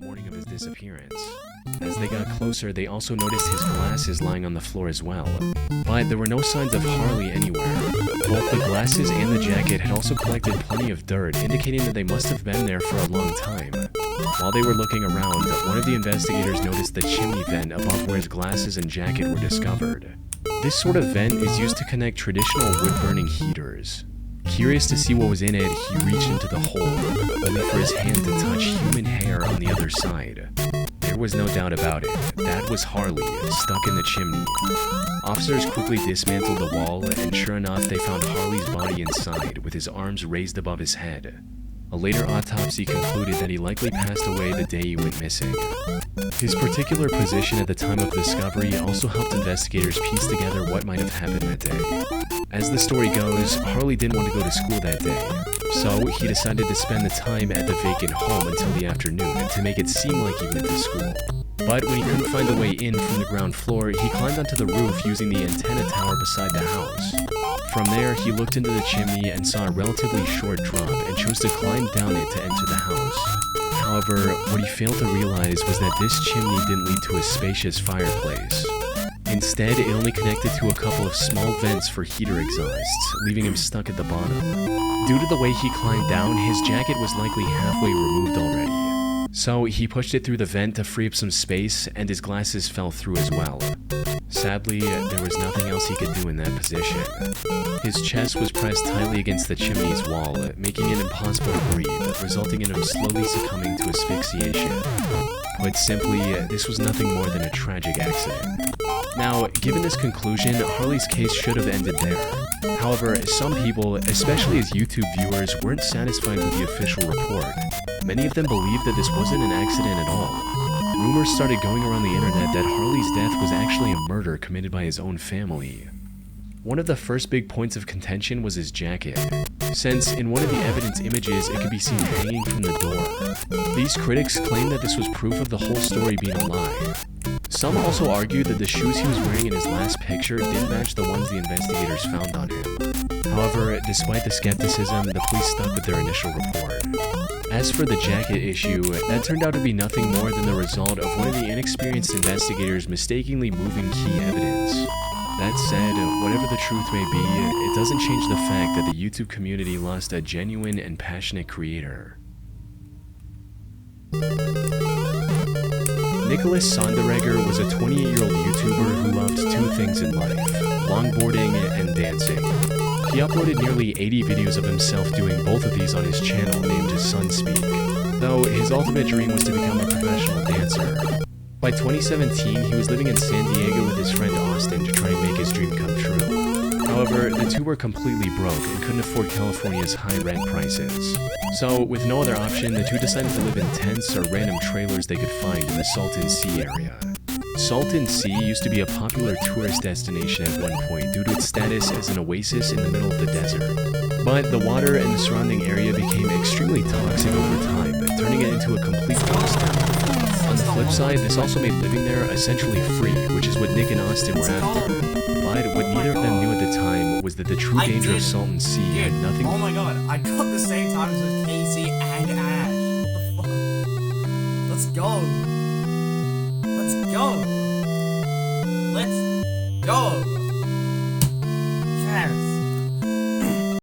morning of his disappearance. As they got closer, they also noticed his glasses lying on the floor as well. But there were no signs of Harley anywhere. Both the glasses and the jacket had also collected plenty of dirt, indicating that they must have been there for a long time. While they were looking around, one of the investigators noticed the chimney vent above where his glasses and jacket were discovered. This sort of vent is used to connect traditional wood-burning heaters. Curious to see what was in it, he reached into the hole, only for his hand to touch human hair on the other side. There was no doubt about it. That was Harley, stuck in the chimney. Officers quickly dismantled the wall, and sure enough, they found Harley's body inside, with his arms raised above his head. A later autopsy concluded that he likely passed away the day he went missing. His particular position at the time of discovery also helped investigators piece together what might have happened that day. As the story goes, Harley didn't want to go to school that day, so he decided to spend the time at the vacant home until the afternoon to make it seem like he went to school. But when he couldn't find a way in from the ground floor, he climbed onto the roof using the antenna tower beside the house. From there, he looked into the chimney and saw a relatively short drop and chose to climb down it to enter the house. However, what he failed to realize was that this chimney didn't lead to a spacious fireplace. Instead, it only connected to a couple of small vents for heater exhausts, leaving him stuck at the bottom. Due to the way he climbed down, his jacket was likely halfway removed already. So he pushed it through the vent to free up some space, and his glasses fell through as well. Sadly, there was nothing else he could do in that position. His chest was pressed tightly against the chimney's wall, making it impossible to breathe, resulting in him slowly succumbing to asphyxiation. Put simply, this was nothing more than a tragic accident. Now, given this conclusion, Harley's case should have ended there. However, some people, especially his YouTube viewers, weren't satisfied with the official report. Many of them believed that this wasn't an accident at all. Rumors started going around the internet that Harley's death was actually a murder committed by his own family. One of the first big points of contention was his jacket, since in one of the evidence images it could be seen hanging from the door. These critics claimed that this was proof of the whole story being a lie. Some also argued that the shoes he was wearing in his last picture didn't match the ones the investigators found on him. However, despite the skepticism, the police stuck with their initial report. As for the jacket issue, that turned out to be nothing more than the result of one of the inexperienced investigators mistakenly moving key evidence. That said, whatever the truth may be, it doesn't change the fact that the YouTube community lost a genuine and passionate creator. Nicholas Sonderegger was a 28-year-old YouTuber who loved two things in life: longboarding and dancing. He uploaded nearly 80 videos of himself doing both of these on his channel named Sunspeak, though his ultimate dream was to become a professional dancer. By 2017, he was living in San Diego with his friend Austin to try and make his dream come true. However, the two were completely broke and couldn't afford California's high rent prices. So, with no other option, the two decided to live in tents or random trailers they could find in the Salton Sea area. Salton Sea used to be a popular tourist destination at one point due to its status as an oasis in the middle of the desert. But the water and the surrounding area became extremely toxic over time, turning it into a complete ghost town. On the flip side, this also made living there essentially free, which is what Nick and Austin were after. But what neither of them knew at the time was that the true danger of Salton Sea had nothing. Oh my god, I got the same times as Casey and Ash. What the fuck? Let's go. Let's go.